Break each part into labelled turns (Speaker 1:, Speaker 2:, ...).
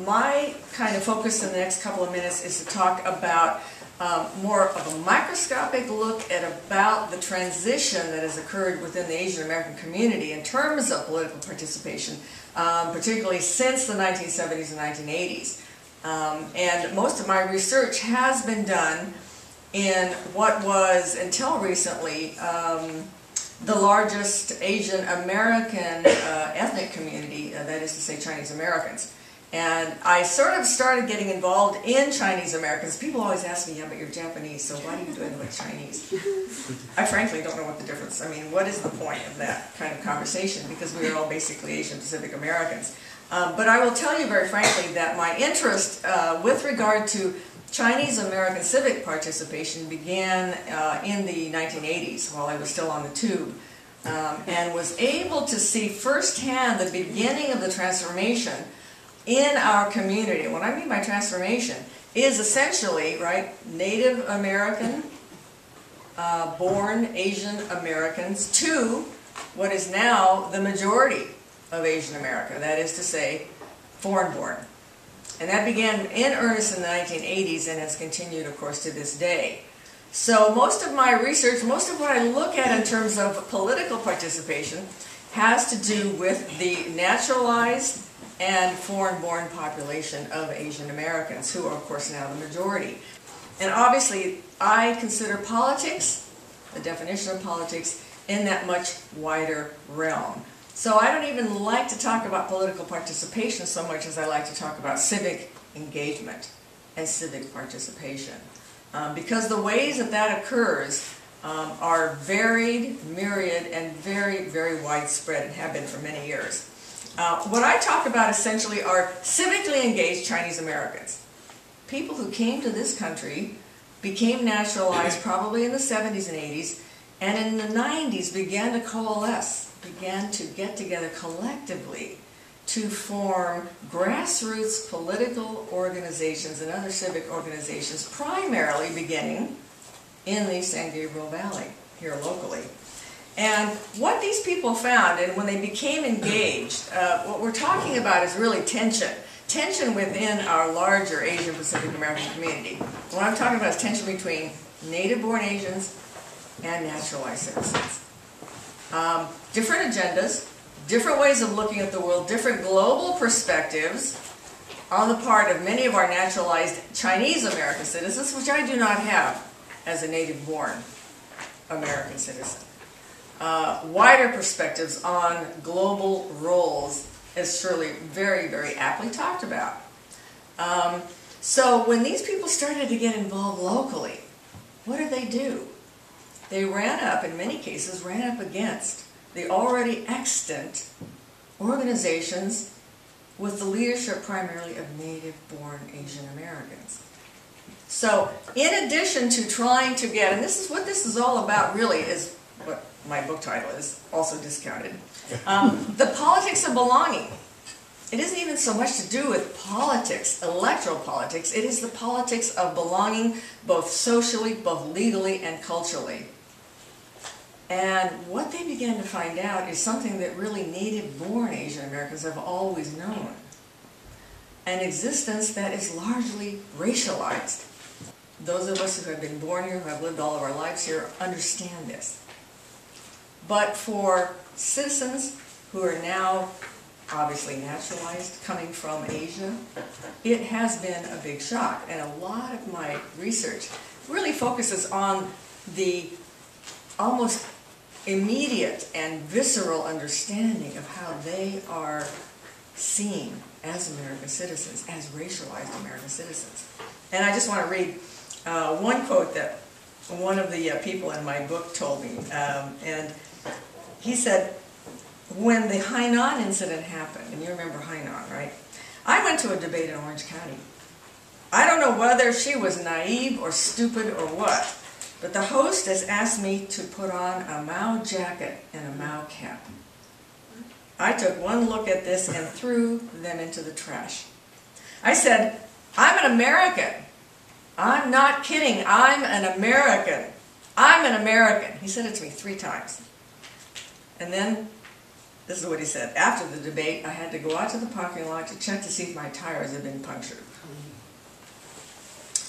Speaker 1: My kind of focus in the next couple of minutes is to talk about more of a microscopic look at about the transition that has occurred within the Asian American community in terms of political participation, particularly since the 1970s and 1980s. And most of my research has been done in what was, until recently, the largest Asian American ethnic community, that is to say Chinese Americans. And I sort of started getting involved in Chinese Americans. People always ask me, yeah, but you're Japanese, so why are you doing with Chinese? I frankly don't know what the difference, I mean, what is the point of that kind of conversation? Because we are all basically Asian Pacific Americans. But I will tell you very frankly that my interest with regard to Chinese American civic participation began in the 1980s while I was still on the tube, and was able to see firsthand the beginning of the transformation in our community. What I mean by transformation is essentially, right, Native American born Asian Americans to what is now the majority of Asian America, that is to say, foreign born. And that began in earnest in the 1980s and has continued, of course, to this day. So most of my research, most of what I look at in terms of political participation has to do with the naturalized and foreign-born population of Asian Americans, who are, of course, now the majority. And obviously, I consider politics, the definition of politics, in that much wider realm. So I don't even like to talk about political participation so much as I like to talk about civic engagement and civic participation. Because the ways that that occurs are varied, myriad, and very, very widespread and have been for many years. What I talk about essentially are civically engaged Chinese Americans. People who came to this country, became naturalized probably in the 70s and 80s, and in the 90s began to coalesce, began to get together collectively to form grassroots political organizations and other civic organizations, primarily beginning in the San Gabriel Valley, here locally. And what these people found, and when they became engaged, what we're talking about is really tension. Tension within our larger Asian Pacific American community. What I'm talking about is tension between native-born Asians and naturalized citizens. Different agendas, different ways of looking at the world, different global perspectives on the part of many of our naturalized Chinese American citizens, which I do not have as a native-born American citizen. Wider perspectives on global roles, as Shirley very, very aptly talked about. So when these people started to get involved locally, what did they do? They ran up, in many cases, ran up against the already extant organizations with the leadership primarily of native-born Asian Americans. So in addition to trying to get, and this is what this is all about really, is what my book title is, also discounted, the politics of belonging. It isn't even so much to do with politics, electoral politics, it is the politics of belonging both socially, both legally, and culturally. And what they began to find out is something that really native-born Asian Americans have always known. An existence that is largely racialized. Those of us who have been born here, who have lived all of our lives here, understand this. But for citizens who are now obviously naturalized, coming from Asia, it has been a big shock. And a lot of my research really focuses on the almost immediate and visceral understanding of how they are seen as American citizens, as racialized American citizens. And I just want to read one quote that one of the people in my book told me. And he said, when the Hainan incident happened, and you remember Hainan, right? I went to a debate in Orange County. I don't know whether she was naive or stupid or what, but the hostess asked me to put on a Mao jacket and a Mao cap. I took one look at this and threw them into the trash. I said, I'm an American. I'm not kidding. I'm an American. I'm an American. He said it to me 3 times. And then This is what he said. After the debate, I had to go out to the parking lot to check to see if my tires had been punctured.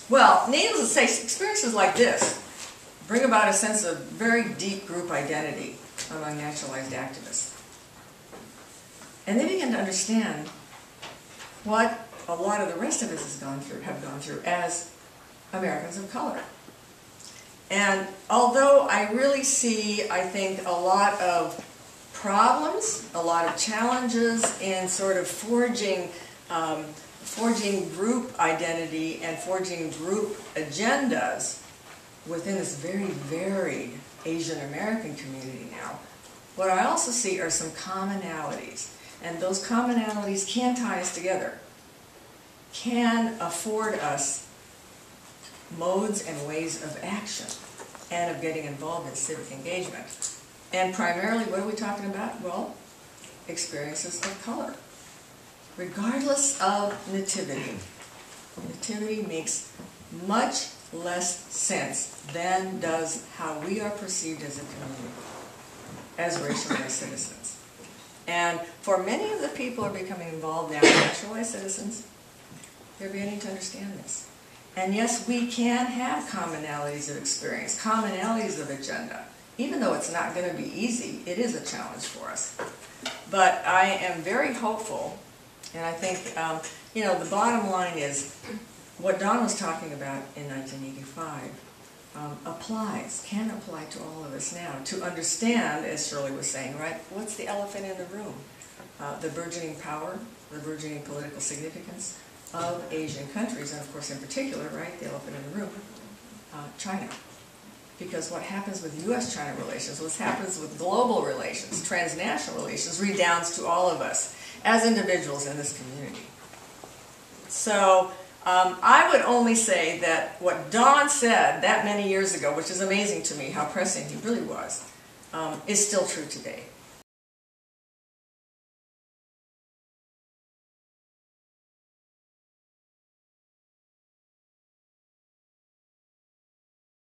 Speaker 1: Well, needless to say, experiences like this bring about a sense of very deep group identity among naturalized activists. And they begin to understand what a lot of the rest of us have gone through as Americans of color. And although I really see, I think, a lot of problems, a lot of challenges in sort of forging group identity and forging group agendas within this very varied Asian American community now, what I also see are some commonalities. And those commonalities can tie us together, can afford us modes and ways of action and of getting involved in civic engagement. And primarily, what are we talking about? Well, experiences of color. Regardless of nativity, nativity makes much less sense than does how we are perceived as a community, as racialized citizens. And for many of the people who are becoming involved now, naturalized citizens, they're beginning to understand this. And yes, we can have commonalities of experience, commonalities of agenda. Even though it's not going to be easy, it is a challenge for us. But I am very hopeful, and I think, the bottom line is what Don was talking about in 1985 can apply to all of us now, to understand, as Shirley was saying, right, what's the elephant in the room? The burgeoning power, the burgeoning political significance of Asian countries, and of course in particular, right, the elephant in the room, China. Because what happens with U.S.-China relations, what happens with global relations, transnational relations, redounds to all of us as individuals in this community. So I would only say that what Don said that many years ago, which is amazing to me how pressing he really was, is still true today.